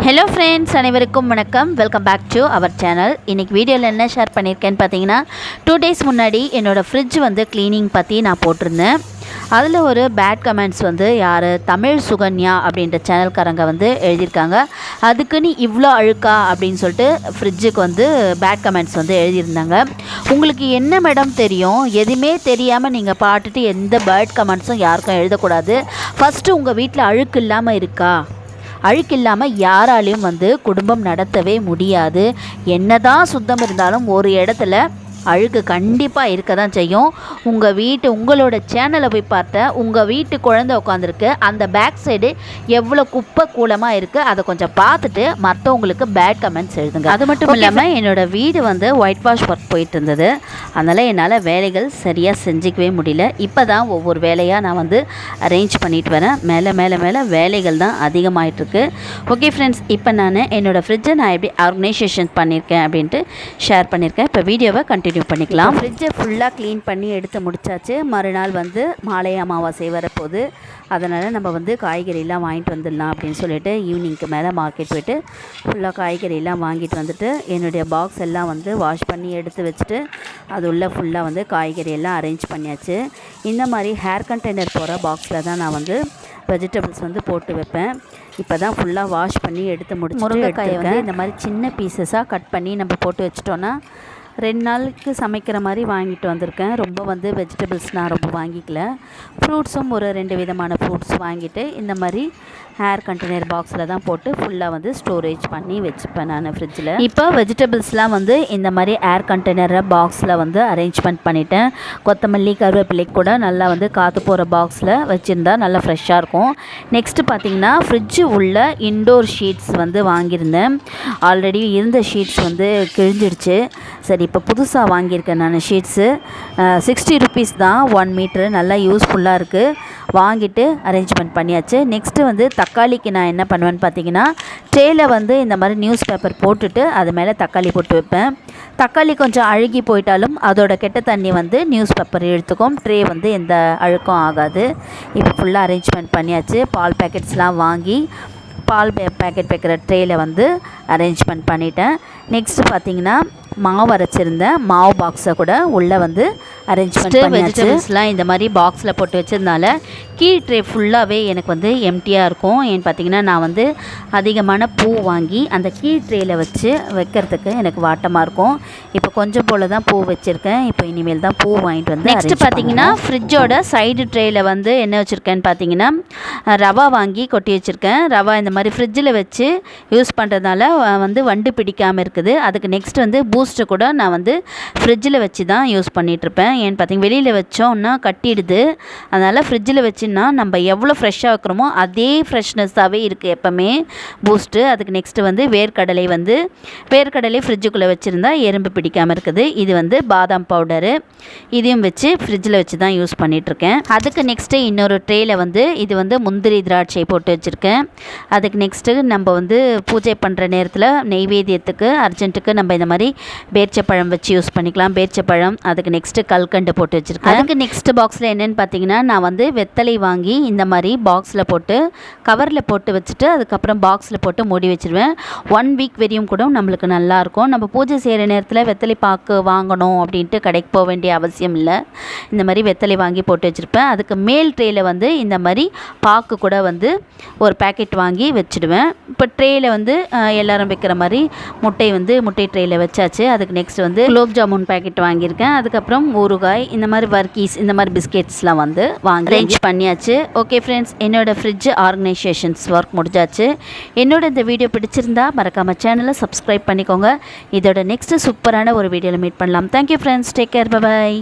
Hello friends, அனைவருக்கும் வணக்கம். Welcome back to our channel. இன்றைக்கி வீடியோவில் என்ன ஷேர் பண்ணியிருக்கேன்னு பார்த்தீங்கன்னா, 2 days முன்னாடி என்னோடய ஃப்ரிட்ஜ் வந்து க்ளீனிங் பற்றி நான் போட்டிருந்தேன். அதில் ஒரு பேட் கமெண்ட்ஸ் வந்து யார் தமிழ் சுகன்யா அப்படின்ற சேனல்காரங்க வந்து எழுதியிருக்காங்க. அதுக்குன்னு இவ்வளோ அழுக்கா அப்படின்னு சொல்லிட்டு ஃப்ரிட்ஜுக்கு வந்து பேட் கமெண்ட்ஸ் வந்து எழுதியிருந்தாங்க. உங்களுக்கு என்ன மேடம் தெரியும்? எதுவுமே தெரியாமல் நீங்கள் பாட்டுட்டு எந்த பேட் கமெண்ட்ஸும் யாருக்கும் எழுதக்கூடாது. ஃபஸ்ட்டு உங்கள் வீட்டில் அழுக்கு இல்லாமல் இருக்கா? அழுக்கு இல்லாமல் யாராலையும் வந்து குடும்பம் நடத்தவே முடியாது. என்னதான் சுத்தம் இருந்தாலும் ஒரு இடத்துல அழுக்கு கண்டிப்பாக இருக்க தான் செய்யும். உங்களோட சேனலை போய் பார்த்தா உங்கள் வீட்டு குழந்தை உட்காந்துருக்கு, அந்த பேக் சைடு எவ்வளோ குப்பை கூலமாக இருக்குது அதை கொஞ்சம் பார்த்துட்டு மற்றவங்களுக்கு பேட் கமெண்ட்ஸ் எழுதுங்க. அது மட்டும் இல்லாமல் என்னோடய வீடு வந்து ஒயிட் வாஷ் ஒர்க் போயிட்டு இருந்தது. அதனால் என்னால் வேலைகள் சரியாக செஞ்சிக்கவே முடியல. இப்போ தான் ஒவ்வொரு வேலையாக நான் வந்து அரேஞ்ச் பண்ணிட்டு வரேன். மேலே வேலைகள் தான் அதிகமாகிட்டுருக்கு. ஓகே ஃப்ரெண்ட்ஸ், இப்போ நான் என்னோடய ஃப்ரிட்ஜை நான் எப்படி ஆர்கனைசேஷன் பண்ணியிருக்கேன் அப்படின்ட்டு ஷேர் பண்ணியிருக்கேன். இப்போ வீடியோவை கண்டினியூ பண்ணிக்கலாம். ஃப்ரிட்ஜை ஃபுல்லாக க்ளீன் பண்ணி எடுத்து முடிச்சாச்சு. மறுநாள் வந்து மாலை அமாவாசை வரப்போகுது. அதனால் நம்ம வந்து காய்கறியெல்லாம் வாங்கிட்டு வந்துடலாம் அப்படின்னு சொல்லிட்டு ஈவினிங்க்கு மேலே மார்க்கெட் போய்ட்டு ஃபுல்லாக காய்கறியெல்லாம் வாங்கிட்டு வந்துட்டு என்னுடைய பாக்ஸ் எல்லாம் வந்து வாஷ் பண்ணி எடுத்து வச்சுட்டு அது உள்ளே ஃபுல்லாக வந்து காய்கறியெல்லாம் அரேஞ்ச் பண்ணியாச்சு. இந்த மாதிரி ஹேர் கண்டெய்னர் போகிற பாக்ஸில் தான் நான் வந்து வெஜிடபிள்ஸ் வந்து போட்டு வைப்பேன். இப்போ தான் ஃபுல்லாக வாஷ் பண்ணி எடுத்து முடிச்சு முருங்கைக்காயை வந்து இந்த மாதிரி சின்ன பீசஸாக கட் பண்ணி நம்ம போட்டு வச்சிட்டோன்னா 2 நாளுக்கு சமைக்கிற மாதிரி வாங்கிட்டு வந்திருக்கேன். ரொம்ப வந்து வெஜிடபிள்ஸ் நான் ரொம்ப வாங்கிக்கல. ஃப்ரூட்ஸும் ஒரு 2 விதமான ஃப்ரூட்ஸ் வாங்கிட்டு இந்த மாதிரி ஹேர் கண்டெய்னர் பாக்ஸில் தான் போட்டு ஃபுல்லாக வந்து ஸ்டோரேஜ் பண்ணி வச்சுப்பேன் நான் ஃப்ரிட்ஜில். இப்போ வெஜிடபிள்ஸ்லாம் வந்து இந்த மாதிரி ஏர் கண்டெய்னர் பாக்ஸில் வந்து அரேஞ்ச்மெண்ட் பண்ணிட்டேன். கொத்தமல்லி கருவேப்பிலை கூட நல்லா வந்து காற்று போகிற பாக்ஸில் வச்சுருந்தா நல்லா ஃப்ரெஷ்ஷாக இருக்கும். நெக்ஸ்ட்டு பார்த்திங்கன்னா ஃப்ரிட்ஜு உள்ள இன்டோர் ஷீட்ஸ் வந்து வாங்கியிருந்தேன். ஆல்ரெடி இருந்த ஷீட்ஸ் வந்து கிழிஞ்சிடுச்சு. சரி, இப்போ புதுசாக வாங்கியிருக்கேன் நான் ஷீட்ஸு. 60 rupees தான் 1 மீட்ரு. நல்லா யூஸ்ஃபுல்லாக இருக்குது. வாங்கிட்டு அரேஞ்ச்மெண்ட் பண்ணியாச்சு. நெக்ஸ்ட்டு வந்து தக்காளிக்கு நான் என்ன பண்ணுவேன்னு பார்த்தீங்கன்னா, ட்ரேயில் வந்து இந்த மாதிரி நியூஸ் பேப்பர் போட்டுட்டு அது மேலே தக்காளி போட்டு வைப்பேன். தக்காளி கொஞ்சம் அழுகி போயிட்டாலும் அதோட கெட்ட தண்ணி வந்து நியூஸ் பேப்பர் இழுத்துக்கும். ட்ரே வந்து எந்த அழுக்கும் ஆகாது. இப்போ ஃபுல்லாக அரேஞ்ச்மெண்ட் பண்ணியாச்சு. பால் பேக்கெட்ஸ்லாம் வாங்கி பால் பேக்கெட் வைக்கிற ட்ரேயில் வந்து அரேஞ்ச்மெண்ட் பண்ணிட்டேன். நெக்ஸ்ட்டு பார்த்திங்கன்னா மாவு அரைச்சிருந்தேன். மாவு பாக்ஸை கூட உள்ளே வந்து அரேஞ்ச்மெண்ட் பண்ணியாச்சு. வெஜிடபிள்ஸ்லாம் இந்த மாதிரி பாக்ஸில் போட்டு வச்சதுனால கீழ் ட்ரே ஃபுல்லாகவே எனக்கு வந்து எம்டியாக இருக்கும். ஏன்னு பார்த்தீங்கன்னா நான் வந்து அதிகமான பூ வாங்கி அந்த கீழ் ட்ரேயில் வச்சு வைக்கிறதுக்கு எனக்கு வாட்டமாக இருக்கும். இப்போ கொஞ்சம் போல் தான் பூ வச்சுருக்கேன். இப்போ இனிமேல் தான் பூ வாங்கிட்டு வந்து நெக்ஸ்ட்டு பார்த்தீங்கன்னா ஃப்ரிட்ஜோட சைடு ட்ரேயில் வந்து என்ன வச்சுருக்கேன்னு பார்த்தீங்கன்னா ரவா வாங்கி கொட்டி வச்சுருக்கேன். ரவா இந்த மாதிரி ஃப்ரிட்ஜில் வச்சு யூஸ் பண்ணுறதுனால வந்து வண்டு பிடிக்காமல் இருக்குது. அதுக்கு நெக்ஸ்ட் வந்து பூஸ்ட்டு கூட நான் வந்து ஃப்ரிட்ஜில் வச்சு தான் யூஸ் பண்ணிகிட்ருப்பேன். ஏன்னு பார்த்தீங்கன்னா வெளியில் வச்சோன்னா கட்டிடுது. அதனால் ஃப்ரிட்ஜில் வச்சுன்னா நம்ம எவ்வளோ ஃப்ரெஷ்ஷாக வைக்கிறோமோ அதே ஃப்ரெஷ்னஸ்ஸாகவே இருக்குது எப்போவுமே பூஸ்ட்டு. அதுக்கு நெக்ஸ்ட்டு வந்து வேர்க்கடலை ஃப்ரிட்ஜுக்குள்ளே வச்சுருந்தா எறும்பு பிடிக்காமல் இருக்குது. இது வந்து பாதாம் பவுடரு. இதையும் வச்சு ஃப்ரிட்ஜில் வச்சு தான் யூஸ் பண்ணிகிட்ருக்கேன். அதுக்கு நெக்ஸ்ட்டு இன்னொரு ட்ரேயில் வந்து இது வந்து முந்திரி திராட்சை போட்டு வச்சுருக்கேன். அதுக்கு நெக்ஸ்ட்டு நம்ம வந்து பூஜை பண்ணுற நேரத்தில் நெய்வேத்தியத்துக்கு அர்ஜென்ட்டுக்கு நம்ம இந்த மாதிரி பேரிச்சப்பழம் வச்சு யூஸ் பண்ணிக்கலாம். பேரிச்சப்பழம். அதுக்கு நெக்ஸ்ட்டு கல்கண்டு போட்டு வச்சுருக்கேன். அதுக்கு நெக்ஸ்ட்டு பாக்ஸில் என்னென்னு பார்த்தீங்கன்னா நான் வந்து வெத்தலை வாங்கி இந்த மாதிரி பாக்ஸில் போட்டு கவரில் போட்டு வச்சுட்டு அதுக்கப்புறம் பாக்ஸில் போட்டு மூடி வச்சுருவேன். 1 வீக் வரையும் கூட நம்மளுக்கு நல்லாயிருக்கும். நம்ம பூஜை செய்கிற நேரத்தில் வெத்தலை பாக்கு வாங்கணும் அப்படின்ட்டு கடைக்கு போக வேண்டிய அவசியம் இல்லை. இந்த மாதிரி வெத்தலை வாங்கி போட்டு வச்சுருப்பேன். அதுக்கு மேல் ட்ரேயில் வந்து இந்த மாதிரி பாக்கு கூட வந்து ஒரு பேக்கெட் வாங்கி வச்சுடுவேன். இப்போ ட்ரேயில் வந்து எல்லோரும் வைக்கிற மாதிரி முட்டை ட்ரேயில் வச்சாச்சு. அதுக்கு நெக்ஸ்ட் வந்து குலோப் ஜாமுன் பேக்கெட் வாங்கியிருக்கேன். அதுக்கப்புறம் ஊறுகாய், இந்த மாதிரி வர்க்கீஸ், இந்த மாதிரி பிஸ்கெட்ஸ்லாம் வந்து வாங்கி அரேஞ்ச் பண்ணியாச்சு. ஓகே ஃப்ரெண்ட்ஸ், என்னோடய ஃப்ரிட்ஜ் ஆர்கனைசேஷன்ஸ் ஒர்க் முடிஞ்சாச்சு. என்னோட இந்த வீடியோ பிடிச்சிருந்தா மறக்காமல் சேனலை சப்ஸ்கிரைப் பண்ணிக்கோங்க. இதோட நெக்ஸ்ட்டு சூப்பரான ஒரு வீடியோவில் மீட் பண்ணலாம். Thank you friends, take care, by.